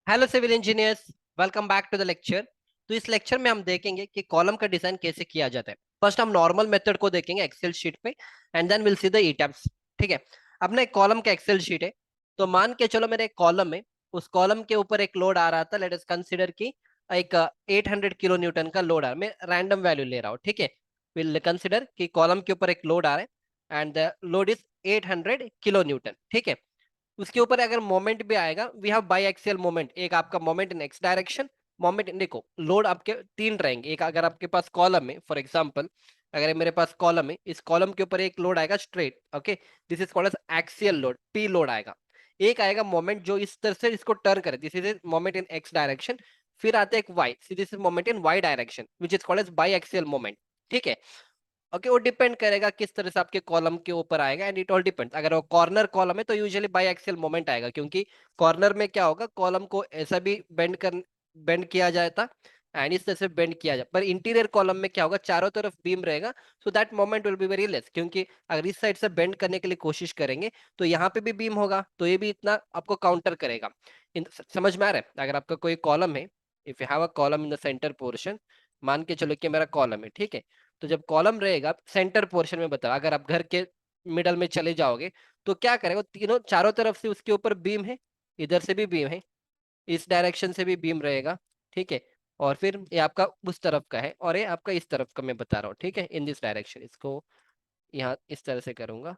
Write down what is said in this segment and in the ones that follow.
Hello civil engineers, welcome back to the lecture. तो इस lecture में हम देखेंगे कि कॉलम का डिजाइन कैसे किया जाता है। फर्स्ट हम नॉर्मल मेथड को देखेंगे एक्सेल शीट पे, and then will see the E tabs. ठीक है। अपना एक कॉलम का एक्सेल शीट है, तो मान के चलो मेरे एक कॉलम है, उस कॉलम के ऊपर एक लोड आ रहा था। लेट अस कंसीडर की एक 800 किलो न्यूटन का लोड आ रहा है। मैं रैंडम वैल्यू ले रहा हूँ, ठीक है। विल कंसिडर कि कॉलम के ऊपर एक लोड आ रहा है and the load is 800 kilo newton, ठीक है। उसके ऊपर अगर मोमेंट भी आएगा, we have biaxial moment. एक आपका moment in X direction, moment in, देखो लोड आपके तीन रहेंगे। एक अगर आपके पास कॉलम है, फॉर एग्जांपल अगर मेरे पास कॉलम है, इस कॉलम के ऊपर एक लोड आएगा straight, okay, this is called as axial load, P load आएगा। एक आएगा मोमेंट जो इस तरह से इसको टर्न करे, this is moment in X direction. फिर आता है एक Y, this is moment in Y direction which is called as biaxial moment, ठीक है। ओके, वो डिपेंड करेगा किस तरह से आपके कॉलम के ऊपर आएगा, एंड इट ऑल डिपेंड्स। अगर वो कॉर्नर कॉलम है तो यूजुअली बाई एक्सियल मोमेंट आएगा, क्योंकि कॉर्नर में क्या होगा, कॉलम को ऐसा भी बेंड किया जाता एंड इस तरह से बेंड किया जाए। पर इंटीरियर कॉलम में क्या होगा, चारों तरफ बीम रहेगा, so that moment will be very less. क्योंकि अगर इस साइड से बेंड करने के लिए कोशिश करेंगे तो यहाँ पे भी बीम होगा, तो ये भी इतना आपको काउंटर करेगा। समझ में आ रहा है? अगर आपका कोई कॉलम है, if you have a column in the centre portion, मान के चलो कि मेरा कॉलम है, ठीक है। तो जब कॉलम रहेगा सेंटर पोर्शन में, बताओ अगर आप घर के मिडल में चले जाओगे तो क्या करेगा, तीनों चारों तरफ से उसके ऊपर बीम है, इधर से भी बीम है, इस डायरेक्शन से भी बीम रहेगा, ठीक है। और फिर ये आपका उस तरफ का है और ये आपका इस तरफ का मैं बता रहा हूँ, ठीक है, इन दिस डायरेक्शन। इसको यहाँ इस तरह से करूंगा,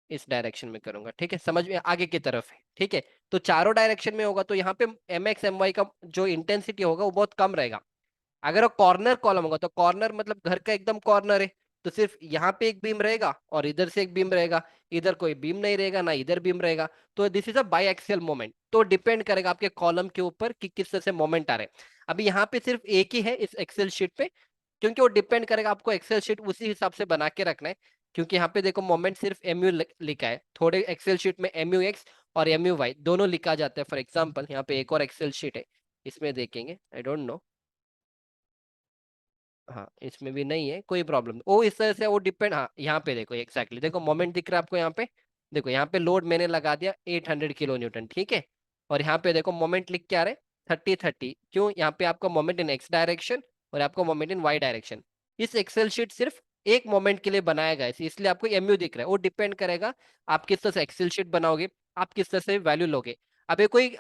इस डायरेक्शन में करूंगा, ठीक है, समझ में आगे की तरफ है, ठीक है। तो चारों डायरेक्शन में होगा तो यहाँ पे एम एक्स एम वाई का जो इंटेंसिटी होगा वो बहुत कम रहेगा। अगर वो कॉर्नर कॉलम होगा, तो कॉर्नर मतलब घर का एकदम कॉर्नर है, तो सिर्फ यहाँ पे एक बीम रहेगा और इधर से एक बीम रहेगा, इधर कोई बीम नहीं रहेगा ना इधर बीम रहेगा। तो this is a by axial moment. तो डिपेंड करेगा आपके कॉलम के ऊपर कि किस तरह से मोमेंट आ रहे हैं। अभी यहाँ पे सिर्फ एक ही है इस एक्सेल शीट पे, क्योंकि वो डिपेंड करेगा, आपको एक्सेल शीट उसी हिसाब से बना के रखना है। क्योंकि यहाँ पे देखो मोमेंट सिर्फ एम यू लिखा है, थोड़े एक्सेल शीट में एम यू एक्स और एम यू वाई दोनों लिखा जाता है। फॉर एग्जाम्पल यहाँ पे एक और एक्सेल शीट है, इसमें देखेंगे, आई डोंट नो, हाँ इसमें भी नहीं है, कोई प्रॉब्लम वो इस तरह से वो डिपेंड। हाँ यहाँ पे देखो एक्जैक्टली देखो मोमेंट दिख रहा है आपको यहाँ पे। देखो यहाँ पे लोड मैंने लगा दिया 800 किलो न्यूटन, ठीक है। और यहाँ पे देखो मोमेंट लिख के आ रहे 30 30। क्यों? यहाँ पे आपका मोमेंट इन एक्स डायरेक्शन और आपका मोमेंट इन वाई डायरेक्शन। इस एक्सेल शीट सिर्फ एक मोमेंट के लिए बनाया गया है, इसलिए आपको एमयू दिख रहा है। वो डिपेंड करेगा आप किस तरह से एक्सेल शीट बनाओगे, आप किस तरह से वैल्यू लोगे। अब ये कोई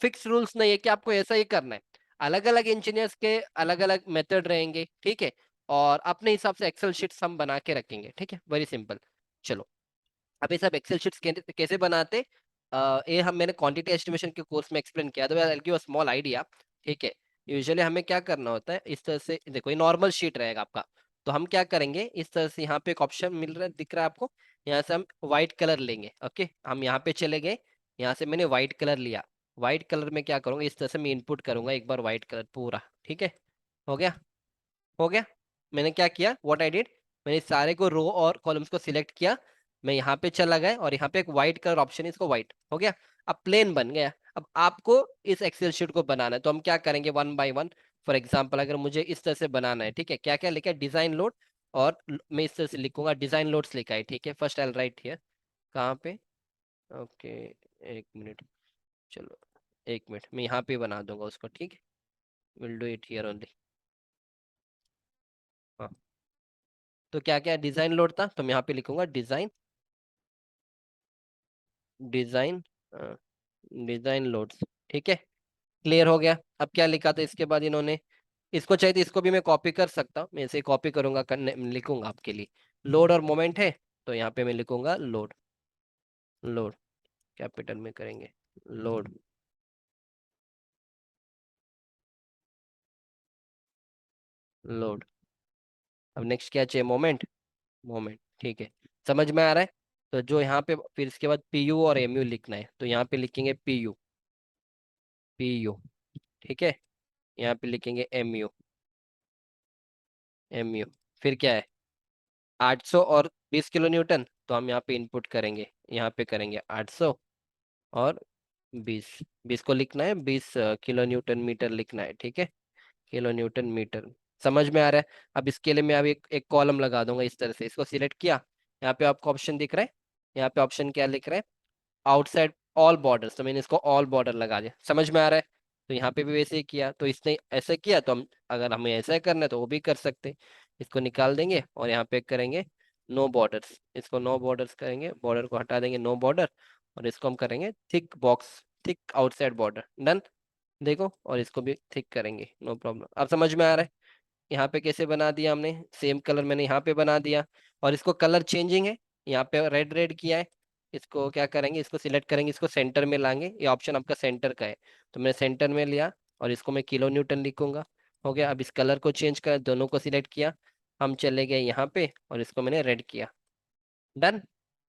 फिक्स रूल्स नहीं है कि आपको ऐसा ही करना है। अलग अलग इंजीनियर्स के अलग अलग मेथड रहेंगे, ठीक है। और अपने हिसाब से एक्सेल शीट्स हम बना के रखेंगे, ठीक है, वेरी सिंपल। चलो, अब ये सब एक्सेल शीट्स कैसे बनाते, ये हम मैंने क्वांटिटी एस्टिमेशन के कोर्स में एक्सप्लेन किया था। I give a small idea, ठीक है। यूजुअली हमें क्या करना होता है, इस तरह से देखो ये नॉर्मल शीट रहेगा आपका। तो हम क्या करेंगे, इस तरह से यहाँ पे एक ऑप्शन मिल रहा है, दिख रहा है आपको, यहाँ से हम व्हाइट कलर लेंगे। ओके, हम यहाँ पे चले गए, यहाँ से मैंने व्हाइट कलर लिया। व्हाइट कलर में क्या करूंगा, इस तरह से मैं इनपुट करूंगा एक बार व्हाइट कलर पूरा, ठीक है। हो गया? हो गया। मैंने क्या किया, व्हाट आई डिड, मैंने सारे को रो और कॉलम्स को सिलेक्ट किया। मैं यहाँ पे चला गया और यहाँ पे एक व्हाइट कलर ऑप्शन है, इसको व्हाइट हो गया। अब प्लेन बन गया। अब आपको इस एक्सेल शीट को बनाना है, तो हम क्या करेंगे, one by one. For example अगर मुझे इस तरह से बनाना है, ठीक है, क्या क्या लिखा है, डिजाइन लोड। और मैं इस तरह से लिखूंगा, डिजाइन लोड्स लिखा है, ठीक है। फर्स्ट आई राइट हियर, कहाँ पे, ओके, एक मिनट, चलो एक मिनट, मैं यहाँ पे बना दूंगा उसको, ठीक है। Will do it here only. हाँ, तो क्या क्या डिजाइन लोड था, तो मैं यहाँ पे लिखूंगा डिजाइन, डिजाइन, डिजाइन लोड्स, ठीक है। क्लियर हो गया? अब क्या लिखा था इसके बाद इन्होंने, इसको चाहिए तो इसको भी मैं कॉपी कर सकता हूँ, मैं इसे कॉपी करूंगा, करने लिखूंगा आपके लिए। लोड और मोमेंट है, तो यहाँ पे मैं लिखूंगा लोड, लोड कैपिटल में करेंगे, लोड, लोड। अब नेक्स्ट क्या चाहिए, मोमेंट, मोमेंट, ठीक है। समझ में आ रहा है? तो जो यहाँ पे फिर इसके बाद पी यू और एम यू लिखना है, तो यहाँ पे लिखेंगे पी यू, पी यू, ठीक है। यहाँ पे लिखेंगे एम यू, एम यू। फिर क्या है, 800 और 20 किलो न्यूटन, तो हम यहाँ पे इनपुट करेंगे, यहाँ पे करेंगे 800 और 20, 20 को लिखना है, 20 किलो न्यूटन मीटर लिखना है, ठीक है, किलो न्यूटन मीटर। समझ में आ रहा है? अब इसके लिए मैं अब एक कॉलम लगा दूंगा इस तरह से, इसको सिलेक्ट किया, यहाँ पे आपको ऑप्शन दिख रहा है, यहाँ पे ऑप्शन क्या लिख रहा है, आउटसाइड ऑल बॉर्डर्स, तो मैंने इसको ऑल बॉर्डर लगा दिया, समझ में आ रहा है। तो यहाँ पे भी वैसे ही किया, तो इसने ऐसे किया, तो हम अगर हमें ऐसा करना है तो वो भी कर सकते हैं। इसको निकाल देंगे और यहाँ पे करेंगे नो बॉर्डर्स, इसको नो बॉर्डर्स करेंगे, बॉर्डर को हटा देंगे, नो बॉर्डर। और इसको हम करेंगे thick box, thick outside border, done. देखो, और इसको भी थिक करेंगे, नो प्रॉब्लम। अब समझ में आ रहा है यहाँ पे कैसे बना दिया हमने, सेम कलर मैंने यहाँ पे बना दिया। और इसको कलर चेंजिंग है, यहाँ पे रेड रेड किया है। इसको क्या करेंगे, इसको सिलेक्ट करेंगे, इसको सेंटर में लाएंगे, ये ऑप्शन आपका सेंटर का है। तो मैं सेंटर में लिया और इसको मैं किलो न्यूटन लिखूंगा। हो गया। अब इस कलर को चेंज कर, दोनों को सिलेक्ट किया, हम चले गए यहाँ पे और इसको मैंने रेड किया, डन।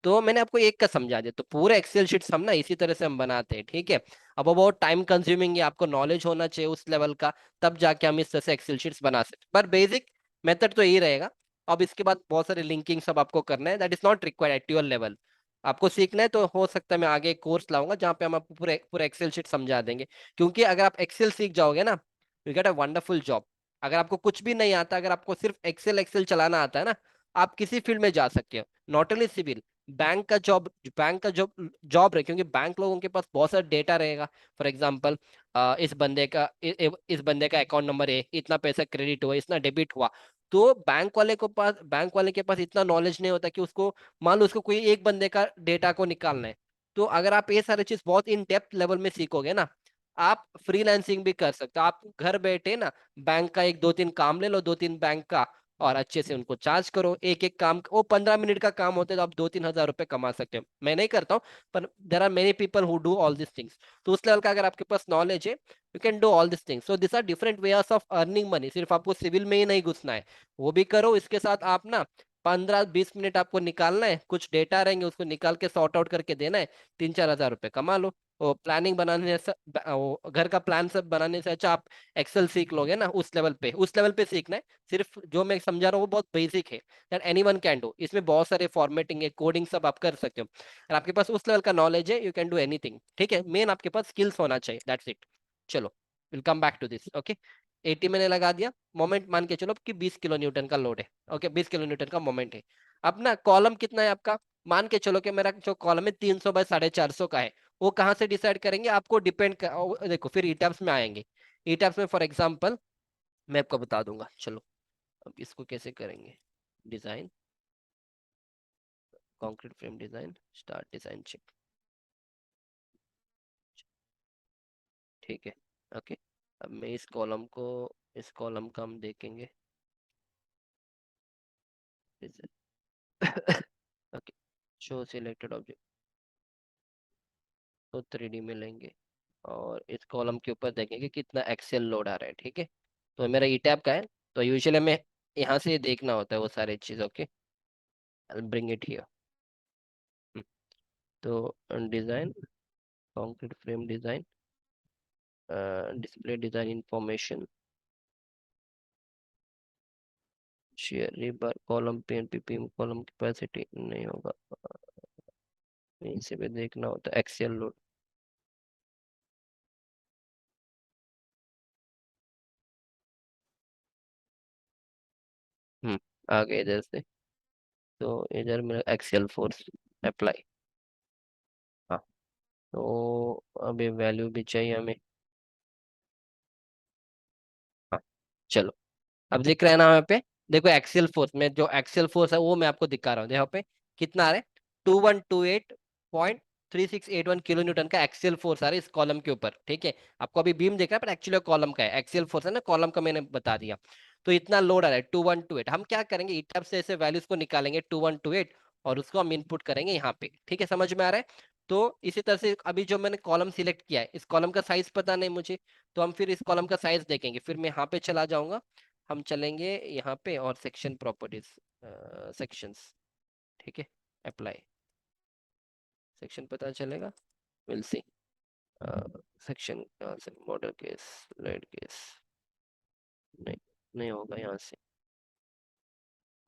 तो मैंने आपको एक का समझा दिया, तो पूरे एक्सेल शीट्स हम ना इसी तरह से हम बनाते हैं, ठीक है। अब वो बहुत टाइम कंज्यूमिंग है, आपको नॉलेज होना चाहिए उस लेवल का, तब जाके हम इस तरह से एक्सेल शीट्स बना सकते, पर बेसिक मेथड तो यही रहेगा। अब इसके बाद बहुत सारे लिंकिंग सब आपको करना है, that is not required at your level. आपको सीखना है तो हो सकता है मैं आगे एक कोर्स लाऊंगा जहाँ पे हम आपको पूरे पूरे एक्सेल शीट समझा देंगे। क्योंकि अगर आप एक्सेल सीख जाओगे ना, you get a wonderful job. अगर आपको कुछ भी नहीं आता, अगर आपको सिर्फ एक्सेल एक्सेल चलाना आता है ना, आप किसी फील्ड में जा सकते हो, नॉट ओनली सिविल, बैंक का जॉब, बैंक का जॉब जॉब रहे, क्योंकि बैंक लोगों के पास बहुत सारा डेटा रहेगा। फॉर एग्जांपल, इस बंदे का अकाउंट नंबर है, इतना पैसा क्रेडिट हुआ, इतना डेबिट हुआ। तो बैंक वाले के पास इतना नॉलेज नहीं होता कि उसको, मान लो उसको कोई एक बंदे का डेटा को निकालना है। तो अगर आप ये सारी चीज बहुत इन डेप्थ लेवल में सीखोगे ना, आप फ्रीलांसिंग भी कर सकते हो। आप घर बैठे ना बैंक का एक दो तीन काम ले लो, दो तीन बैंक का, और अच्छे से उनको चार्ज करो। एक एक काम वो 15 मिनट का काम होता है, तो आप 2-3 हज़ार रुपए कमा सकते हो। मैं नहीं करता हूँ, पर there are many people who do all this things. तो उस लेवल का अगर आपके पास नॉलेज है, you can do all this things. So this are different ways of earning money. सिर्फ आपको सिविल में ही नहीं घुसना है, वो भी करो। इसके साथ आप ना 15-20 मिनट आपको निकालना है, कुछ डेटा रहेंगे उसको निकाल के सॉर्ट आउट करके देना है, 3-4 हज़ार रुपए कमा लो। वो प्लानिंग बनाने से, वो घर का प्लान सब बनाने से अच्छा आप एक्सेल सीख लोगे ना, उस लेवल पे सीखना है। सिर्फ जो मैं समझा रहा हूँ वो बहुत बेसिक है, दैट एनीवन कैन डू। इसमें बहुत सारे फॉर्मेटिंग है, कोडिंग सब आप कर सकते हो। और आपके पास उस लेवल का नॉलेज है, यू कैन डू एनीथिंग, ठीक है। मेन आपके पास स्किल्स होना चाहिए, दैट्स इट। चलो, will come back to this, okay. 80 मैंने लगा दिया, मोमेंट मान के चलो कि 20 किलो न्यूटन का लोड है, ओके, 20 किलो न्यूटन का मोमेंट है। अब ना कॉलम कितना है आपका, मान के चलो कि मेरा जो कॉलम है 300/450 का है। वो कहाँ से डिसाइड करेंगे, आपको डिपेंड कर, देखो फिर ईटैब्स में आएंगे। ईटैब्स में फॉर एग्जांपल मैं आपको बता दूंगा, चलो। अब इसको कैसे करेंगे, design, concrete frame design, start design check, ठीक है, ओके। अब मैं इस कॉलम का हम देखेंगे, ओके, शो सिलेक्टेड ऑब्जेक्ट, तो 3D में लेंगे और इस कॉलम के ऊपर देखेंगे कितना एक्सेल लोड आ रहा है, ठीक है। तो मेरा ई टैब का है, तो यूजुअली हमें यहाँ से देखना होता है वो सारी चीज़, ओके। Bring it here. तो design, concrete frame design, display design information, share rebar column, pen PPM column capacity नहीं होगा, इसे भी देखना होता है, एक्सेल लोड। हम्म, आगे इधर से, तो इधर मेरा एक्सेल फोर्स अप्लाई। हाँ, तो अब ये वैल्यू भी चाहिए हमें। हाँ, चलो, अब दिख रहा है ना यहाँ पे, देखो एक्सियल फोर्स में, जो एक्सियल फोर्स है वो मैं आपको दिखा रहा हूँ, यहाँ पे कितना आ रहा है, 2128.3681 किलो न्यूटन का एक्सियल फोर्स आ रहा है इस कॉलम के ऊपर, ठीक है। आपको अभी बीम दिख रहा है, पर एक्चुअली कॉलम का है, एक्सियल फोर्स है ना, कॉलम का मैंने बता दिया। तो इतना लोड आ रहा है 2128। हम क्या करेंगे, ईटैब से ऐसे वैल्यूज को निकालेंगे 2128, और उसको हम इनपुट करेंगे यहाँ पे, ठीक है, समझ में आ रहा है। तो इसी तरह से अभी जो मैंने कॉलम सिलेक्ट किया है, इस कॉलम का साइज पता नहीं मुझे, तो हम फिर इस कॉलम का साइज देखेंगे। फिर मैं यहाँ पे चला जाऊंगा, हम चलेंगे यहाँ पे और सेक्शन प्रॉपर्टीज, सेक्शंस, ठीक है, अप्लाई, सेक्शन पता चलेगा, will see. Section model case, light case, नहीं, नहीं होगा यहाँ से।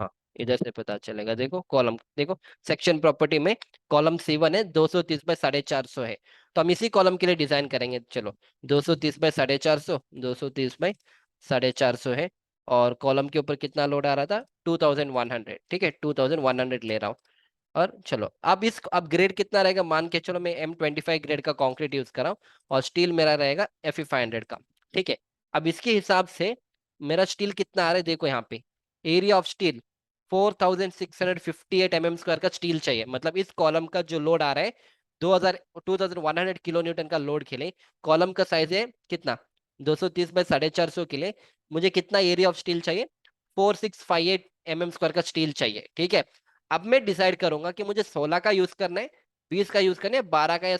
हाँ, इधर से पता चलेगा, देखो कॉलम देखो, सेक्शन प्रॉपर्टी में कॉलम C1 है, 230/450 है। तो हम इसी कॉलम के लिए डिजाइन करेंगे, चलो। 230/450, 230/450 है। और कॉलम के ऊपर कितना लोड आ रहा था, 2100, ठीक है, 2100 ले रहा हूँ। और चलो अब इस अब ग्रेड कितना रहेगा, मान के चलो मैं M25 ग्रेड का कंक्रीट यूज कर रहा हूँ और स्टील मेरा रहेगा Fe500 का। ठीक है, अब इसके हिसाब से मेरा स्टील कितना आ रहा है देखो यहाँ पे, एरिया ऑफ स्टील 4658 mm² का स्टील चाहिए। मतलब इस कॉलम का जो लोड आ रहा है 2100 किलो न्यूटन का लोड के लिए, कॉलम का साइज है कितना 230 बाई 450 के लिए मुझे कितना एरिया ऑफ स्टील चाहिए, 4658 mm² का स्टील चाहिए। ठीक है, अब मैं डिसाइड करूंगा कि मुझे 16 का यूज करना है, 20 का यूज करना है, 12 का या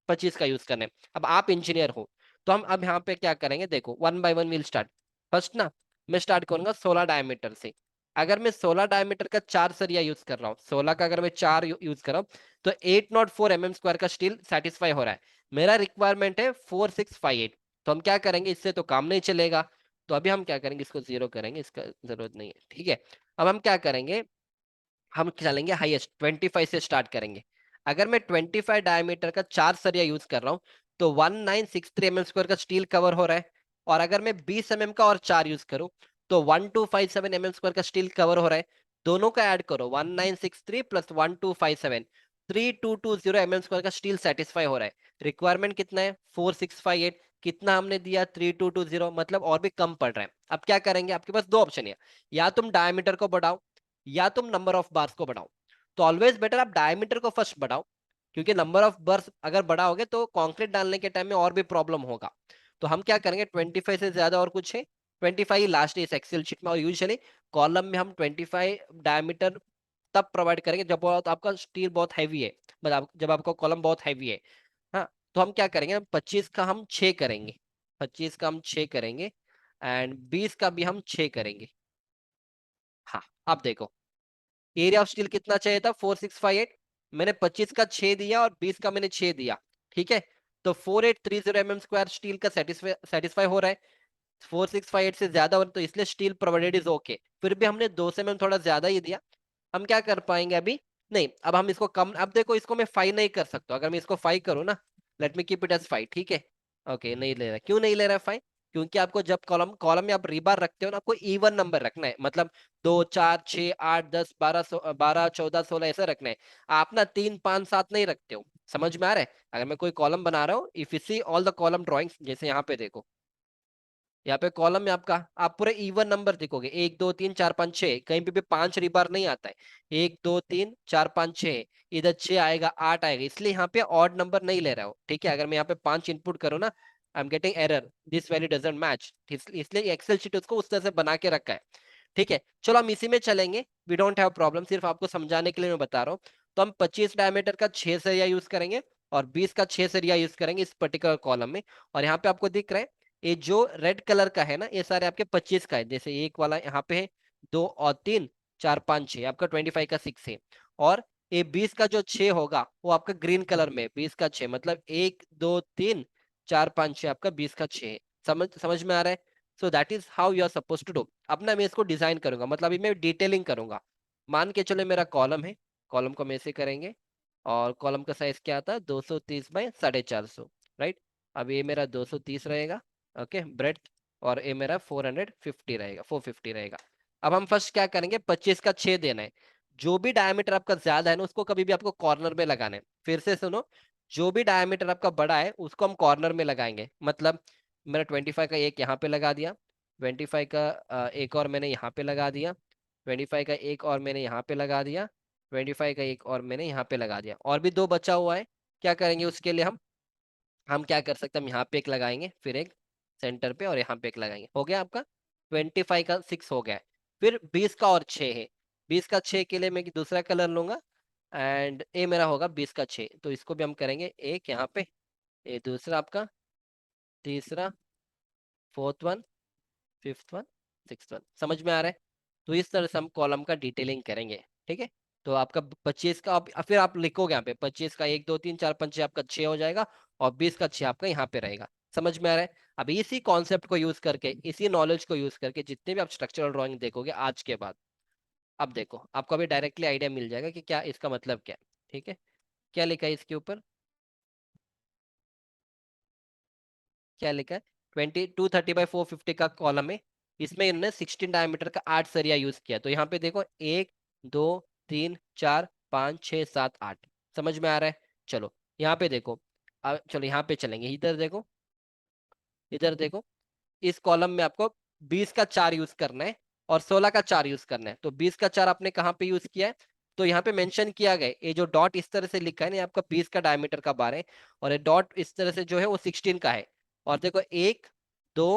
25 का यूज करना है। अब आप इंजीनियर हो तो हम अब यहाँ पे क्या करेंगे, देखो one by one will start. First ना मैं स्टार्ट करूंगा 16 डायमीटर से। अगर मैं 16 डायमीटर का 4 सरिया यूज कर रहा हूँ, 16 का अगर मैं 4 यूज कर रहा हूँ तो 804 mm² का स्टील सेटिस्फाई हो रहा है। मेरा रिक्वायरमेंट है 4658। तो हम क्या करेंगे, इससे तो काम नहीं चलेगा, तो अभी हम क्या करेंगे, इसको जीरो करेंगे, इसका जरूरत नहीं है। ठीक है, अब हम क्या करेंगे, हम चलेंगे हाईएस्ट 25 से स्टार्ट करेंगे। अगर मैं 25 डायमीटर का 4 सरिया यूज कर रहा हूँ तो 1963 mm² का स्टील कवर हो रहा है। और अगर मैं 20 का और 4 यूज करूँ तो 1257 mm² का स्टील कवर हो रहा है। दोनों का ऐड करो, 1963 प्लस 1257, 3220 mm² का स्टील सेटिस्फाई हो रहा है। रिक्वायरमेंट कितना है 4658, कितना हमने दिया 3220, मतलब और भी कम पड़ रहा है। अब क्या करेंगे, आपके पास दो ऑप्शन है, या तुम डायमीटर को बढ़ाओ या तुम नंबर ऑफ बार्स को बढ़ाओ। तो ऑलवेज बेटर आप डायमीटर को फर्स्ट बढ़ाओ, क्योंकि नंबर ऑफ बार्स अगर बढ़ाओगे तो कंक्रीट डालने के टाइम में और भी प्रॉब्लम होगा। तो हम क्या करेंगे, 25 से ज्यादा और कुछ है, 25 लास्ट है इस एक्सेल शीट में। और यूजुअली कॉलम में हम 25 डायमीटर तब प्रोवाइड करेंगे जब बहुत आपका स्टील बहुत हैवी है, मतलब जब आपका कॉलम बहुत हैवी है। हाँ, तो हम क्या करेंगे, 25 का हम 6 करेंगे, 25 का हम 6 करेंगे एंड 20 का भी हम 6 करेंगे। हाँ, अब देखो एरिया ऑफ स्टील कितना चाहिए था 4658, मैंने 25 का 6 दिया और 20 का मैंने 6 दिया। ठीक है, तो 4830 mm² स्टील का सेटिस्फाई सेटिस्फाई हो रहा है। 4658 से ज्यादा हो रहा है, तो इसलिए स्टील प्रोवाइडेड इज ओके। फिर भी हमने 2 से थोड़ा ज्यादा ही दिया। हम क्या कर पाएंगे अभी, नहीं अब हम इसको कम, अब देखो इसको मैं 5 नहीं कर सकता। अगर मैं इसको 5 करूँ ना, let me keep it as 5। ठीक है, ओके नहीं ले रहा, क्यों नहीं ले रहा है 5, क्योंकि आपको जब कॉलम कॉलम में आप रीबार रखते हो ना, आपको इवन नंबर रखना है। मतलब 2 4 6 8 10 12 12 14 16 ऐसा रखना है। आप ना 3 5 7 नहीं रखते हो। समझ में आ रहा है, अगर मैं कोई कॉलम बना रहा हूँ, if you see all the column drawings, जैसे यहाँ पे देखो, यहाँ पे कॉलम में आपका आप पूरे इवन नंबर देखोगे, 1 2 3 4 5 6, कहीं पे भी 5 रिबार नहीं आता है। 1 2 3 4 5 6, इधर 6 आएगा 8 आएगा, इसलिए यहाँ पे ऑड नंबर नहीं ले रहा हो। ठीक है, अगर मैं यहाँ पे 5 इनपुट करूँ ना, I am getting error, this value doesn't match, इसलिए एक्सेल शीट उसको उस तरह से बना के रखा है। ठीक है, चलो हम इसी में चलेंगे, वी डोंट हैव प्रॉब्लम, सिर्फ आपको समझाने के लिए मैं बता रहा हूँ। तो हम 25 डायमीटर का 6 सरिया यूज करेंगे और 20 का 6 सरिया यूज करेंगे इस पर्टिकुलर कॉलम में। और यहाँ पे आपको दिख रहा है, ये जो रेड कलर का है ना, ये सारे आपके 25 का है। जैसे एक वाला यहाँ पे है, 2 और 3 4 5 6, आपका 25 का 6 है। और ये 20 का जो 6 होगा वो आपका ग्रीन कलर में, 20 का 6 मतलब 1 2 3 4 5 6, आपका 20 का 6 है। समझ समझ में आ रहा है। So that is how you are suppose to do. अब ना मैं इसको डिजाइन करूंगा, मतलब अभी मैं डिटेलिंग करूंगा। मान के चले मेरा कॉलम है, कॉलम को हम ऐसे करेंगे और कॉलम का साइज क्या आता है 230 बाई 450, राइट। अब ये मेरा 230 रहेगा, ओके ब्रेड, और ये मेरा 450 रहेगा, 450 रहेगा। अब हम फर्स्ट क्या करेंगे, 25 का 6 देना है। जो भी डायमीटर आपका ज्यादा है ना, उसको कभी भी आपको कॉर्नर में लगाना है। फिर से सुनो, जो भी डायमीटर आपका बड़ा है उसको हम कॉर्नर में लगाएंगे। मतलब मैंने 25 का एक यहाँ पे लगा दिया, 25 का एक और मैंने यहाँ पे लगा दिया, 25 का एक और मैंने यहाँ पे लगा दिया, 25 का एक और मैंने यहाँ पे लगा दिया, और भी दो बचा हुआ है। क्या करेंगे उसके लिए, हम क्या कर सकते हैं, हम यहाँ पे एक लगाएंगे, फिर एक सेंटर पे, और यहाँ पे एक लगाएंगे। हो गया आपका 25 का 6 हो गया है। फिर 20 का और 6 है, 20 का 6 के लिए मैं दूसरा कलर लूंगा एंड ये मेरा होगा 20 का 6। तो इसको भी हम करेंगे एक यहाँ पे, ये दूसरा आपका, तीसरा, fourth one, fifth one, six one. समझ में आ रहा है। तो इस तरह से हम कॉलम का डिटेलिंग करेंगे। ठीक है, तो आपका 25 का फिर आप लिखोगे यहाँ पे 25 का 1 2 3 4 5 6, आपका 6 हो जाएगा, और 20 का 6 आपका यहाँ पे रहेगा। समझ में आ रहा है। अब इसी कॉन्सेप्ट को यूज करके, इसी नॉलेज को यूज करके जितने भी आप स्ट्रक्चरल ड्राइंग देखोगे आज के बाद, अब देखो आपको अभी डायरेक्टली आइडिया मिल जाएगा कि क्या इसका मतलब क्या है। ठीक है, क्या लिखा है इसके ऊपर, क्या लिखा है, 230 बाई 450 का कॉलम है। इसमें इन्होंने 16 डायमीटर का 8 सरिया यूज किया। तो यहाँ पे देखो 1 2 3 4 5 6 7 8। समझ में आ रहा है? चलो यहाँ पे देखो। अब चलो यहाँ पे चलेंगे, इधर देखो, इधर देखो। इस कॉलम में आपको 20 का 4 यूज करना है और 16 का 4 यूज करना है। तो 20 का 4 आपने कहाँ पे यूज किया है? तो यहाँ पे मेंशन किया गया है, ये जो डॉट इस तरह से लिखा है ना, ये आपका 20 का डायमीटर का बार है, और ये डॉट इस तरह से जो है वो 16 का है। और देखो 1 2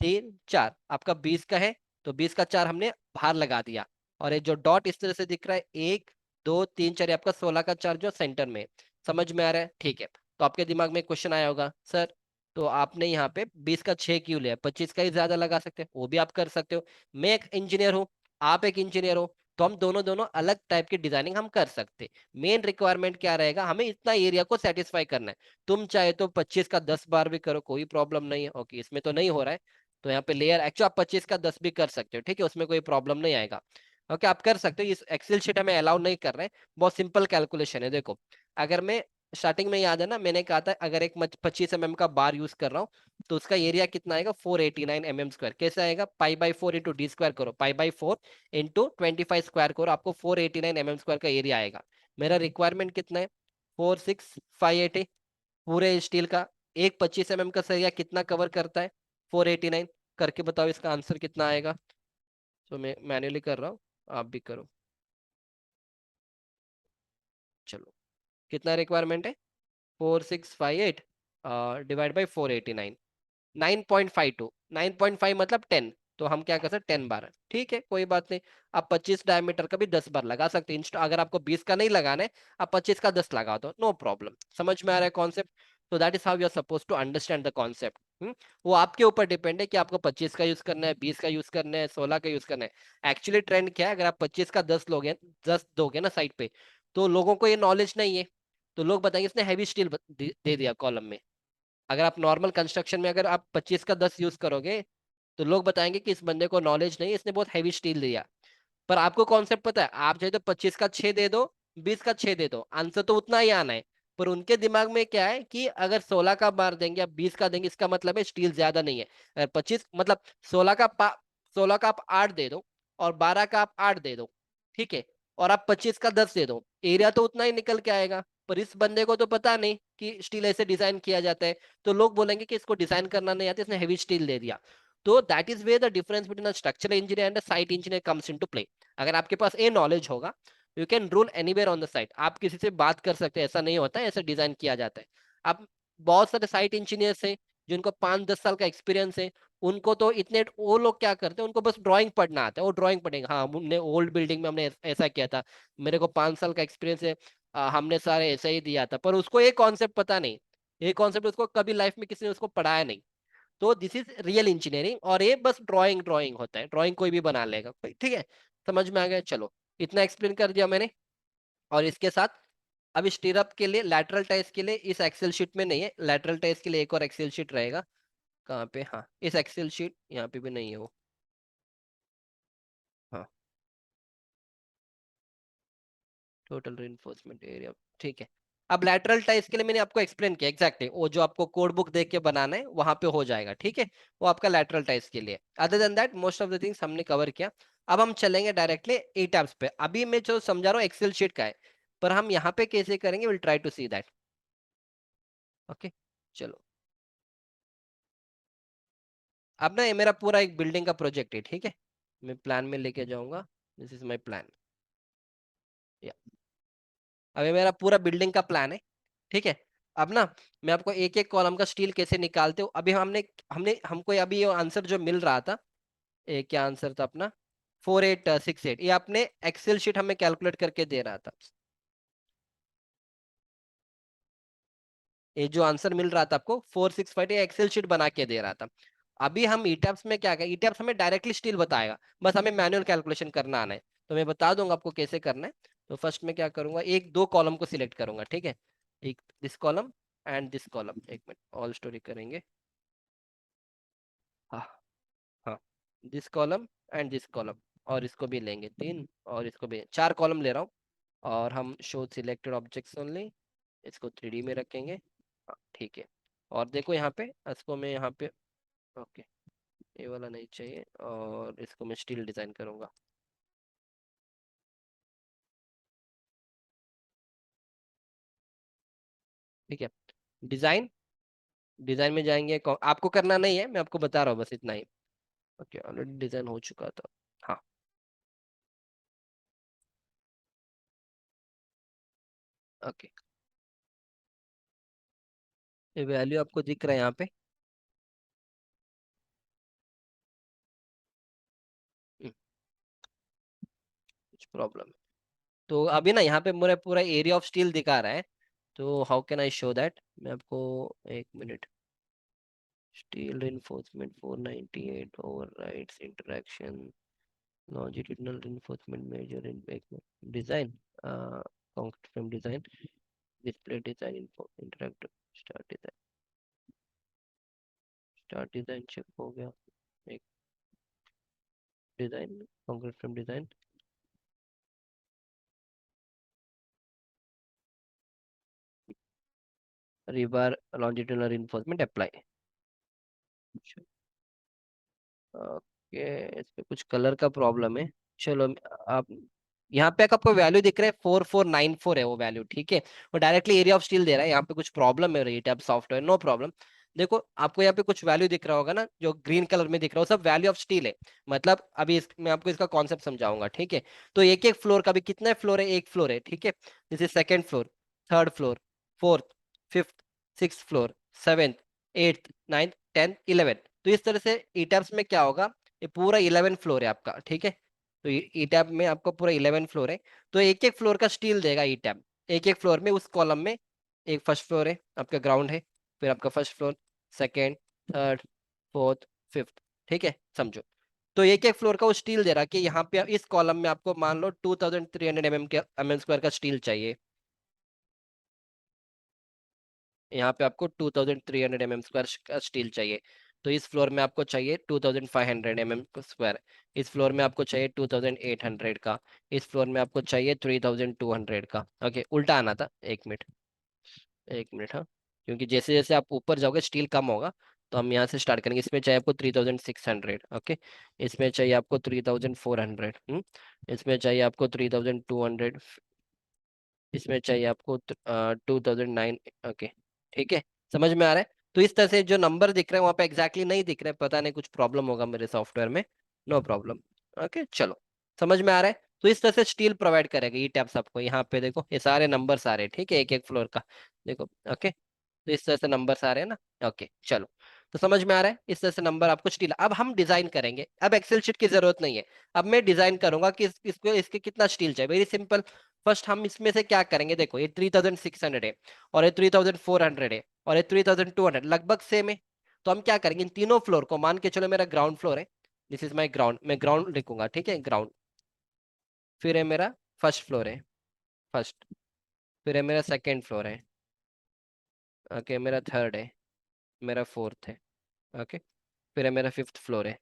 3 4 आपका 20 का है, तो 20 का 4 हमने बाहर लगा दिया। और ये जो डॉट इस तरह से दिख रहा है 1 2 3 4, ये आपका 16 का 4 जो सेंटर में है। समझ में आ रहा है? ठीक है। तो आपके दिमाग में क्वेश्चन आया होगा, सर तो आपने यहाँ पे 20 का 6 क्यों लिया, 25 का ही ज्यादा लगा सकते हो, वो भी आप कर सकते हो। मैं एक इंजीनियर हूँ, आप एक इंजीनियर हो, तो हम दोनों दोनों अलग टाइप की डिजाइनिंग हम कर सकते। मेन रिक्वायरमेंट क्या रहेगा, हमें इतना एरिया को सेटिस्फाई करना है। तुम चाहे तो 25 का 10 बार भी करो, कोई प्रॉब्लम नहीं है। ओके, इसमें तो नहीं हो रहा है, तो यहाँ पे लेयर एक्चुअली आप 25 का 10 भी कर सकते हो, ठीक है, उसमें कोई प्रॉब्लम नहीं आएगा। ओके, आप कर सकते हो। इस एक्सेल शीट हमें अलाउ नहीं कर रहे हैं। बहुत सिंपल कैलकुलेशन है, देखो। अगर मैं स्टार्टिंग में, याद है ना, मैंने कहा था अगर एक 25 mm का बार यूज कर रहा हूँ, तो उसका एरिया कितना आएगा, 489 mm स्क्वायर। कैसे आएगा? पाई/4 इंटू डी स्क्वायर करो, पाई/4 इंटू 25 स्क्वायर करो, आपको 489 mm स्क्वायर का एरिया आएगा। मेरा रिक्वायरमेंट कितना है? 46580 पूरे स्टील का। एक 25 mm का सरिया कितना कवर करता है? 489। करके बताओ इसका आंसर कितना आएगा। तो मैं मैन्युअली कर रहा हूँ, आप भी करो। चलो, कितना रिक्वायरमेंट है? 4658 डिवाइड बाई 489, 9.52, 9.5 मतलब 10। तो हम क्या कर सकते, 10 बार, ठीक है, कोई बात नहीं। आप 25 डायमीटर का भी 10 बार लगा सकते हैं। अगर आपको 20 का नहीं लगाना है, आप 25 का 10 लगा दो, नो प्रॉब्लम। समझ में आ रहा है कॉन्सेप्ट? तो that is how you are suppose to understand the concept. वो आपके ऊपर डिपेंड है कि आपको 25 का यूज करना है, 20 का यूज करना है, 16 का यूज करना है। एक्चुअली ट्रेंड क्या है, अगर आप 25 का 10 लोगे, 10 दोगे ना साइड पे, तो लोगों को ये नॉलेज नहीं है, तो लोग बताएंगे इसने हैवी स्टील दे दिया कॉलम में। अगर आप नॉर्मल कंस्ट्रक्शन में अगर आप 25 का 10 यूज करोगे, तो लोग बताएंगे कि इस बंदे को नॉलेज नहीं है, इसने बहुत हैवी स्टील दिया। पर आपको कॉन्सेप्ट पता है, आप चाहे तो 25 का 6 दे दो, 20 का 6 दे दो, आंसर तो उतना ही आना है। पर उनके दिमाग में क्या है कि अगर 16 का बार देंगे या 20 का देंगे, इसका मतलब है स्टील ज्यादा नहीं है। अगर 25 मतलब 16 का 16 का आप 8 दे दो और 12 का आप 8 दे दो, ठीक है, और आप 25 का 10 दे दो, एरिया तो उतना ही निकल के आएगा। पर इस बंदे को तो पता नहीं कि स्टील ऐसे डिजाइन किया जाता है, तो लोग बोलेंगे कि इसको डिजाइन करना नहीं आता, इसने हेवी स्टील दे दिया। तो that is way the difference between a structural engineer and site engineer comes into play. अगर आपके पास ये नॉलेज होगा, you can rule anywhere on the site, आप किसी से बात कर सकते हैं, ऐसा नहीं होता है, ऐसा डिजाइन किया जाता है। आप बहुत सारे साइट इंजीनियर्स हैं जिनको 5 10 साल का एक्सपीरियंस है, उनको तो इतने, वो लोग क्या करते हैं, उनको बस ड्राइंग पढ़ना आता है, वो ड्राइंग पढ़ेंगे, हाँ हमने ओल्ड बिल्डिंग में हमने ऐसा किया था, मेरे को 5 साल का एक्सपीरियंस है, हमने सारे ऐसा ही दिया था। पर उसको ये कॉन्सेप्ट पता नहीं, ये कॉन्सेप्ट उसको कभी लाइफ में किसी ने उसको पढ़ाया नहीं। तो दिस इज रियल इंजीनियरिंग, और ये बस ड्राइंग ड्राइंग होता है, ड्राइंग कोई भी बना लेगा, ठीक है। समझ में आ गया? चलो, इतना एक्सप्लेन कर दिया मैंने। और इसके साथ अब स्टीरअप के लिए, लैटरल टाइज के लिए इस एक्सेल शीट में नहीं है, लैटरल टाइज के लिए एक और एक्सेल शीट रहेगा। कहाँ पे? हाँ, इस एक्सेल शीट, यहाँ पे भी नहीं है वो। हाँ, टोटल रिइंफोर्समेंट एरिया, ठीक है। अब लैटरल टाइज के लिए मैंने आपको एक्सप्लेन किया एग्जैक्टली, वो जो आपको कोड बुक देख के बनाना है वहां पे हो जाएगा, ठीक है। वो आपका लैटरल टाइज के लिए। Other than that most of the things हमने कवर किया। अब हम चलेंगे डायरेक्टली ई टैब्स पे। अभी मैं जो समझा रहा हूँ एक्सेल शीट का है, पर हम यहाँ पे कैसे करेंगे, will try to see that. Okay, चलो। अब ना ये मेरा पूरा एक बिल्डिंग का प्रोजेक्ट है, ठीक है, मैं प्लान में लेके जाऊंगा। This is my plan. अब ये मेरा पूरा बिल्डिंग का प्लान है, ठीक है। अब ना मैं आपको एक एक कॉलम का स्टील कैसे निकालते हो, अभी हमने हमने हमको अभी ये आंसर जो मिल रहा था, ये क्या आंसर था अपना, 4868, ये आपने एक्सेल शीट हमें कैलकुलेट करके दे रहा था। ये जो आंसर मिल रहा था आपको 465, ये एक्सेल शीट बना के दे रहा था। अभी हम ईटैप्स में क्या करें, ईटैप्स हमें डायरेक्टली स्टील बताएगा, बस हमें मैनुअल कैलकुलेशन करना आना है। तो मैं बता दूंगा आपको कैसे करना है। तो फर्स्ट में क्या करूंगा, एक दो कॉलम को सिलेक्ट करूंगा, ठीक है, एक this column and this column. एक मिनट, ऑल स्टोरी करेंगे। हाँ, हाँ, this column and this column, और इसको भी लेंगे 3, और इसको भी 4 कॉलम ले रहा हूँ। और हम शो सिलेक्टेड ऑब्जेक्ट्स ओनली, इसको 3D में रखेंगे। हाँ, ठीक है। और देखो यहाँ पे, इसको मैं यहाँ पे, ओके, ये वाला नहीं चाहिए, और इसको मैं स्टील डिजाइन करूंगा। ठीक है। डिजाइन, डिजाइन में जाएंगे, आपको करना नहीं है, मैं आपको बता रहा हूँ बस इतना ही। ओके, ऑलरेडी डिजाइन हो चुका था। हाँ। ओके, ये वैल्यू आपको दिख रहा है यहाँ पे। हम्म, कुछ प्रॉब्लम है तो अभी ना यहाँ पे मेरा पूरा एरिया ऑफ स्टील दिखा रहा है। तो how can I show that, मैं आपको, एक minute. Steel reinforcement 498 overrides interaction longitudinal reinforcement measure in design, concrete frame design, display design, info interactive, start design check हो गया। एक design, concrete frame design, rebar longitudinal reinforcement apply। Okay, इस पे कुछ colour का प्रॉब्लम है। चलो, आप यहाँ पे आपको वैल्यू दिख रहा है 4494 है वो वैल्यू, ठीक है। वो डायरेक्टली एरिया ऑफ स्टील दे रहा है, यहाँ पे कुछ प्रॉब्लम है रही है सॉफ्टवेयर, नो प्रॉब्लम। देखो, आपको यहाँ पे कुछ वैल्यू दिख रहा होगा ना, जो ग्रीन कलर में दिख रहा हो, सब वैल्यू ऑफ स्टील है। मतलब अभी मैं आपको इसका कॉन्सेप्ट समझाऊंगा, ठीक है। तो एक एक फ्लोर का भी कितना फ्लोर है, एक फ्लोर है, ठीक है। जैसे second floor, third floor, fourth, fifth, six floor, seventh, eighth, ninth, tenth, eleventh. तो इस तरह से ईटैब्स में क्या होगा, ये पूरा 11 फ्लोर है आपका, ठीक है। तो ईटैब में आपका पूरा 11 फ्लोर है। तो एक एक फ्लोर का स्टील देगा ईटैब, एक एक फ्लोर में, उस कॉलम में। एक फर्स्ट फ्लोर है आपका, ग्राउंड है, फिर आपका first floor, second, third, fourth, fifth, ठीक है, समझो। तो एक एक फ्लोर का वो स्टील दे रहा कि यहाँ पे इस कॉलम में आपको मान लो 2300 mm के mm² का स्टील चाहिए। यहाँ पे आपको 2300 mm² का स्टील चाहिए। तो इस फ्लोर में आपको चाहिए 2500 mm²। इस फ्लोर में आपको चाहिए 2800 का। इस फ्लोर में आपको चाहिए 3200 का। ओके, उल्टा आना था, एक मिनट, एक मिनट, हाँ। क्योंकि जैसे जैसे आप ऊपर जाओगे स्टील कम होगा। तो हम यहाँ से स्टार्ट करेंगे, इसमें चाहिए आपको 3600। ओके, इसमें चाहिए आपको 3400। इसमें चाहिए आपको 3200। इसमें चाहिए आपको 2009। ओके, ठीक है, समझ में आ रहा है। तो इस तरह से जो नंबर दिख रहे हैं वहां पे एग्जैक्टली नहीं दिख रहे, पता नहीं कुछ प्रॉब्लम होगा मेरे सॉफ्टवेयर में। No problem. ओके, चलो, समझ में आ रहा है। तो इस तरह से स्टील प्रोवाइड करेगा ये टैब्स आपको। यहाँ पे देखो, ये सारे नंबर सारे, ठीक है, एक एक फ्लोर का। देखो, ओके। तो इस तरह से नंबर आ रहे हैं ना। ओके, चलो। तो समझ में आ रहा है, इस तरह से नंबर आपको स्टील। अब हम डिजाइन करेंगे, अब एक्सेल शीट की जरूरत नहीं है। अब मैं डिजाइन करूंगा कि इसको इसके कितना स्टील चाहिए, वेरी सिंपल। फर्स्ट हम इसमें से क्या करेंगे, देखो ये 3600 है, और ये 3400 है, और ये 3200, लगभग सेम है। तो हम क्या करेंगे, इन तीनों फ्लोर को मान के चलो मेरा ग्राउंड फ्लोर है। दिस इज माई ग्राउंड, मैं ग्राउंड लिखूंगा, ठीक है, ग्राउंड। फिर है मेरा फर्स्ट फ्लोर है, फर्स्ट। फिर है मेरा सेकेंड फ्लोर है। ओके, मेरा थर्ड है, मेरा फोर्थ है। ओके, फिर है मेरा फिफ्थ फ्लोर है।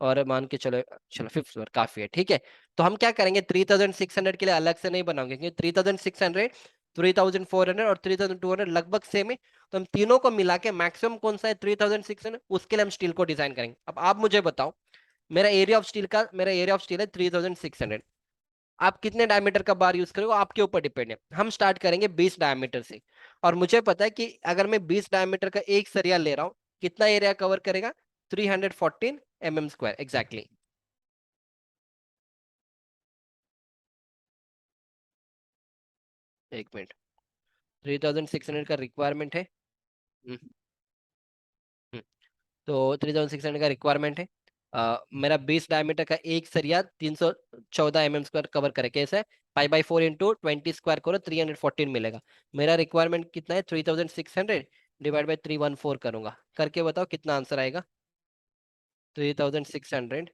और मान के चलो, चलो फिफ्थ फ्लोर काफी है, ठीक है। तो हम क्या करेंगे, 3600 के लिए अलग से नहीं बनाएंगे, क्योंकि 3600, 3400 और 3200 लगभग सेम है। तो हम तीनों को मिला के मैक्सिमम कौन सा है 3600, उसके लिए हम स्टील को डिजाइन करेंगे। अब आप मुझे बताओ, मेरा एरिया ऑफ स्टील है 3600। आप कितने डायमीटर का बार यूज करोगे आपके ऊपर डिपेंड है। हम स्टार्ट करेंगे 20 डायमीटर से। और मुझे पता है कि अगर मैं 20 डायमीटर का एक सरिया ले रहा हूँ, कितना एरिया कवर करेगा, 314 mm² एग्जैक्टली। एक मिनट, 3600 का रिक्वायरमेंट है। हम्म, हम्म, तो 3600 का रिक्वायरमेंट है। मेरा 20 डायमीटर का एक सरिया 314 mm² कवर करे, कैसे, 5/4 × 20² करो, 314 मिलेगा। मेरा रिक्वायरमेंट कितना है, 3600 डिवाइड बाई 314 करूंगा, करके बताओ कितना आंसर आएगा। 3600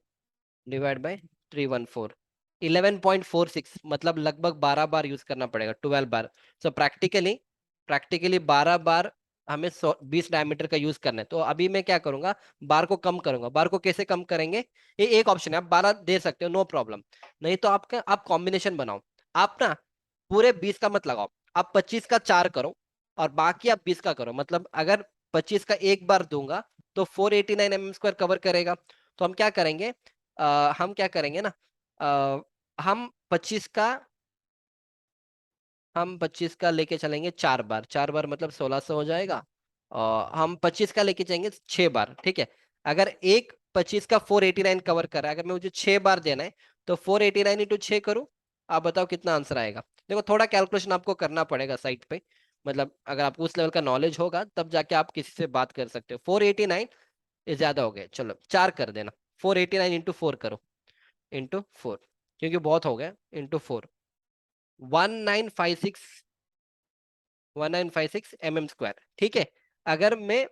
डिवाइड बाय 314, 11.46, मतलब लगभग 12 बार यूज करना पड़ेगा, 12 बार। सो प्रैक्टिकली 12 बार हमें 20 डायमीटर का यूज करना है। तो अभी मैं क्या करूंगा, बार को कम करूंगा। बार को कैसे कम करेंगे, ये एक ऑप्शन है, आप 12 दे सकते हो, नो प्रॉब्लम। नहीं तो आप कॉम्बिनेशन बनाओ। आप ना पूरे 20 का मत लगाओ, आप 25 का 4 करो, और बाकी आप 20 का करो। मतलब अगर 25 का एक बार दूंगा तो 489 mm² कवर करेगा। तो हम क्या करेंगे ना, हम 25 का हम 25 का लेके चलेंगे 4 बार, 4 बार मतलब 1600 हो जाएगा। और हम 25 का लेके जाएंगे 6 बार, ठीक है। अगर एक 25 का 489 कवर कर रहा है, अगर मैं मुझे 6 बार देना है तो 489 इंटू 6 करूँ। आप बताओ कितना आंसर आएगा। देखो थोड़ा कैलकुलेशन आपको करना पड़ेगा साइट पे, मतलब अगर आपको उस लेवल का नॉलेज होगा तब जाके आप किसी से बात कर सकते हो। 489 ये ज्यादा हो गया, चलो 4 कर देना। 489 इंटू 4 करो, इंटू 4, क्योंकि बहुत हो गया, इंटू 4। 1956, 1956 mm², ठीक है। अगर मैं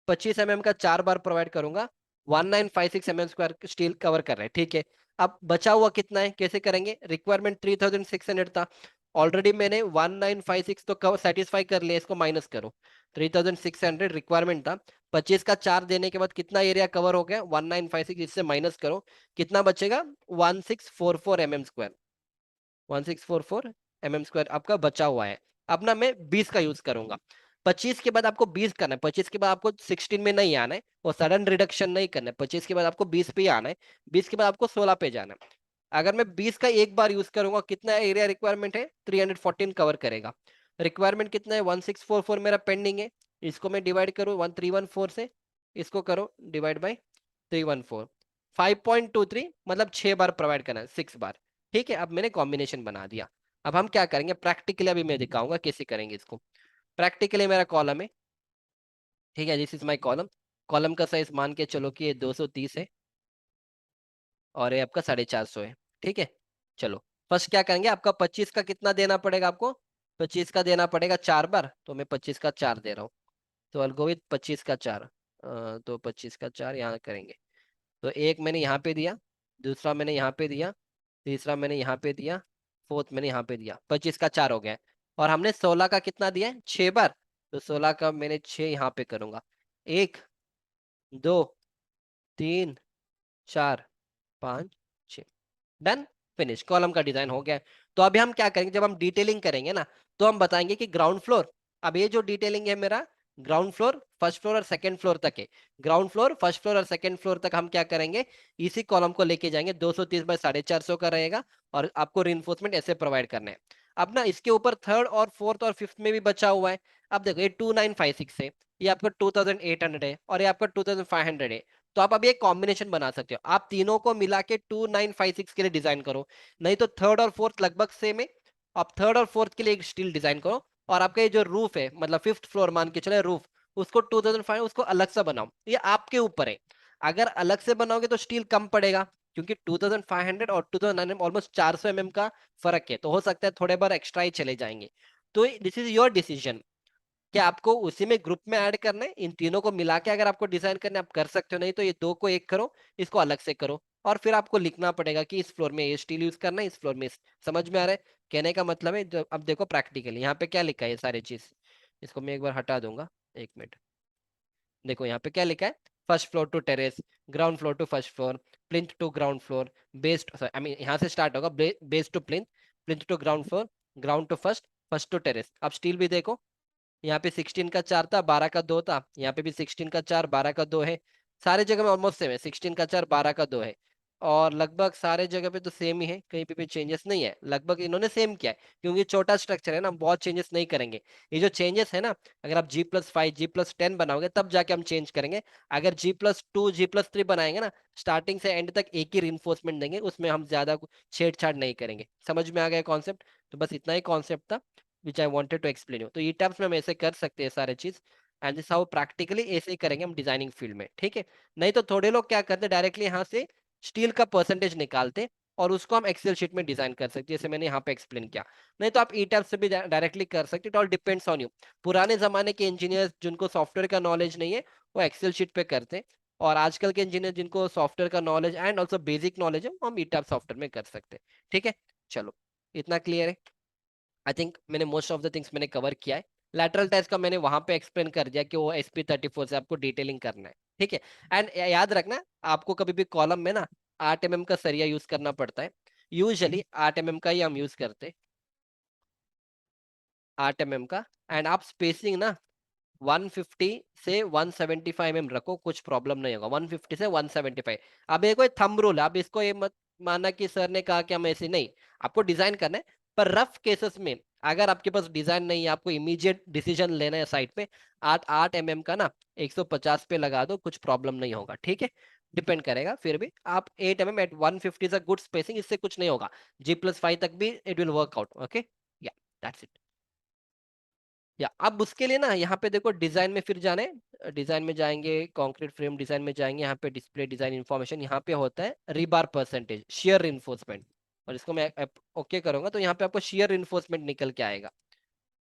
25 का 4 बार प्रोवाइड करूंगा, 1956 mm² स्टील कवर कर रहे हैं, ठीक है। अब बचा हुआ कितना है, कैसे करेंगे। रिक्वायरमेंट 3600 था, ऑलरेडी मैंने 1956 तो कवर सेटिस्फाई कर लिया, इसको माइनस करो। 3600 रिक्वायरमेंट था, 25 का 4 देने के बाद कितना एरिया कवर हो गया 1956, इससे माइनस करो, कितना बचेगा 1644 mm²। 1644 mm² आपका बचा हुआ है। अब ना मैं 20 का यूज करूंगा। 25 के बाद आपको 20 करना है, 25 के बाद आपको 16 में नहीं आना है, वो सडन रिडक्शन नहीं करना है। 25 के बाद आपको 20 पे ही आना है, 20 के बाद आपको 16 पे जाना है। अगर मैं 20 का एक बार यूज करूंगा, कितना एरिया रिक्वायरमेंट है 314 कवर करेगा। रिक्वायरमेंट कितना है 1644 मेरा पेंडिंग है, इसको मैं डिवाइड करूँ 1314 से, इसको करो डिवाइड बाई 314, 5.23 मतलब 6 बार प्रोवाइड करना है, 6 बार। ठीक है, अब मैंने कॉम्बिनेशन बना दिया। अब हम क्या करेंगे प्रैक्टिकली, अभी मैं दिखाऊंगा कैसे करेंगे इसको। प्रैक्टिकली मेरा कॉलम है, ठीक है, this is my column. Column का साइज मान के चलो कि ये 230 है और ये आपका 450 है, ठीक है। चलो फर्स्ट क्या करेंगे, आपका 25 का कितना देना पड़ेगा आपको, 25 का देना पड़ेगा 4 बार, तो मैं 25 का 4 दे रहा हूँ। तो I'll go with 25 का 4। तो 25 का 4 यहाँ करेंगे, तो एक मैंने यहाँ पे दिया, दूसरा मैंने यहाँ पे दिया, तीसरा मैंने यहाँ पे दिया, फोर्थ मैंने यहाँ पे दिया, 25 का 4 हो गया है। और हमने 16 का कितना दिया है 6 बार, तो 16 का मैंने 6 यहाँ पे करूंगा। 1 2 3 4 5 6, डन, फिनिश, कॉलम का डिजाइन हो गया है। तो अभी हम क्या करेंगे, जब हम डिटेलिंग करेंगे ना, तो हम बताएंगे कि ग्राउंड फ्लोर, अब ये जो डिटेलिंग है मेरा ग्राउंड फ्लोर, फर्स्ट फ्लोर और सेकंड फ्लोर तक है। ग्राउंड फ्लोर, फर्स्ट फ्लोर और सेकंड फ्लोर तक हम क्या करेंगे, इसी कॉलम को लेके जाएंगे, 230 बाय 450 का रहेगा, और आपको रिइंफोर्समेंट ऐसे प्रोवाइड करना है। अब ना इसके ऊपर थर्ड और फोर्थ और फिफ्थ में भी बचा हुआ है। अब देखो ये 2956 है, ये आपका 2800 है, और ये आपका 2500 है। तो आप अभी एक कॉम्बिनेशन बना सकते हो, आप तीनों को मिला के 2956 के लिए डिजाइन करो, नहीं तो थर्ड और फोर्थ लगभग सेम है, आप थर्ड और फोर्थ के लिए एक स्टील डिजाइन करो। और आपका ये जो रूफ है, मतलब फिफ्थ फ्लोर मान के चले रूफ, उसको 2005 उसको अलग से बनाओ, ये आपके ऊपर है। अगर अलग से बनाओगे तो स्टील कम पड़ेगा, क्योंकि 2500 और 2900 ऑलमोस्ट 400 का फर्क है, तो हो सकता है थोड़े बार एक्स्ट्रा ही चले जाएंगे। तो दिस इज योर डिसीजन कि आपको उसी में ग्रुप में ऐड करना है, इन तीनों को मिला के अगर आपको डिजाइन करना है आप कर सकते हो, नहीं तो ये दो को एक करो, इसको अलग से करो। और फिर आपको लिखना पड़ेगा कि इस फ्लोर में ये स्टील यूज करना है, इस फ्लोर में समझ में आ रहा है कहने का मतलब है। जो अब देखो प्रैक्टिकली यहाँ पे क्या लिखा है ये सारी चीज, इसको मैं एक बार हटा दूंगा, 1 मिनट। देखो यहाँ पे क्या लिखा है, first floor to terrace, ground floor to first floor, plinth to ground floor, base I mean यहाँ से स्टार्ट होगा, base to plinth, plinth to ground floor, ground to first, first to terrace. अब स्टील भी देखो, यहाँ पे 16 का 4 था, 12 का 2 था, यहाँ पे भी 16 का 4 12 का 2 है। सारे जगह में ऑलमोस्ट सेम है, 16 का 4 12 का 2 है। और लगभग सारे जगह पे तो सेम ही है, कहीं पे भी चेंजेस नहीं है, लगभग इन्होंने सेम किया है, क्योंकि छोटा स्ट्रक्चर है ना, बहुत चेंजेस नहीं करेंगे। ये जो चेंजेस है ना, अगर आप G+5 G+10 बनाओगे तब जाके हम चेंज करेंगे। अगर G+2 G+3 बनाएंगे ना, स्टार्टिंग से एंड तक एक ही रिइंफोर्समेंट देंगे, उसमें हम ज्यादा छेड़छाड़ नहीं करेंगे। समझ में आ गया कॉन्सेप्ट, तो बस इतना ही कॉन्सेप्ट था which I wanted to explain you. तो ई टर्म्स में हम ऐसे कर सकते हैं सारे चीज, एंड दिस हाउ प्रैक्टिकली ऐसे ही करेंगे हम डिजाइनिंग फील्ड में, ठीक है। नहीं तो थोड़े लोग क्या करते हैं, डायरेक्टली यहाँ से स्टील का परसेंटेज निकालते और उसको हम एक्सेल शीट में डिजाइन कर सकते हैं, जैसे मैंने यहाँ पे एक्सप्लेन किया। नहीं तो आप ई टैब से भी डायरेक्टली कर सकते, it all depends on you. पुराने जमाने के इंजीनियर्स जिनको सॉफ्टवेयर का नॉलेज नहीं है, वो एक्सेल शीट पे करते हैं, और आजकल के इंजीनियर जिनको सॉफ्टवेयर का knowledge and also basic knowledge है, वो हम ई टैब सॉफ्टवेयर में कर सकते हैं, ठीक है। चलो इतना क्लियर है। आई थिंक मैंने मोस्ट ऑफ द थिंग्स मैंने कवर किया है। लैटरल टेस्ट का मैंने वहां पे एक्सप्लेन कर दिया कि वो SP34 से आपको डिटेलिंग करना है, ठीक है। एंड याद रखना, आपको कभी भी कॉलम में ना 8 mm का सरिया यूज करना पड़ता है, यूजुअली 8 mm का ही हम यूज करते हैं, 8 mm का। एंड आप स्पेसिंग ना 150 से 175 mm रखो, कुछ प्रॉब्लम नहीं होगा, 150 से 175। अब ये कोई थंब रूल है, अब इसको ये मत माना कि सर ने कहा कि हम ऐसे नहीं, आपको डिजाइन करना है। पर रफ केसेस में अगर आपके पास डिजाइन नहीं है, आपको इमीडिएट डिसीजन लेना है साइट पे, 8 8 mm का ना 150 पे लगा दो, कुछ प्रॉब्लम नहीं होगा, ठीक है। डिपेंड करेगा, फिर भी आप 8 mm at 150 is a good spacing, इससे कुछ नहीं होगा, G+5 तक भी it will work out, okay. या दैट्स इट। या अब उसके लिए ना यहाँ पे देखो डिजाइन में फिर जाने, डिजाइन में जाएंगे, कंक्रीट फ्रेम डिजाइन में जाएंगे, यहाँ पे डिस्प्ले डिजाइन इंफॉर्मेशन, यहाँ पे होता है रिबार परसेंटेज, शेयर इन्फोर्समेंट, और इसको मैं ओके करूंगा तो यहाँ पे आपको शेयर इन्फोर्समेंट निकल के आएगा।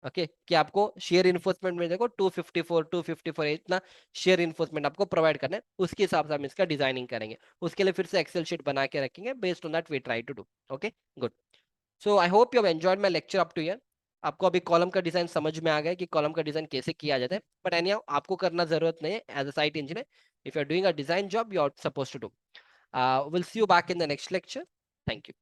ओके, कि आपको शेयर इन्फोर्समेंट में देखो 254 इतना शेयर इन्फोर्समेंट आपको प्रोवाइड करना है, उसके हिसाब से हम इसका डिजाइनिंग करेंगे। उसके लिए फिर से एक्सेल शीट बना के रखेंगे, based on that we try to do. Okay, good. So I hope you have enjoyed my lecture up to here. आपको अभी कॉलम का डिजाइन समझ में आ गया कि कॉलम का डिजाइन कैसे किया जाता है, बट एनी आपको करना जरूरत नहीं है as a site engineer. If you are doing a design job, you are suppose to do. Will see you back in the next lecture. Thank you.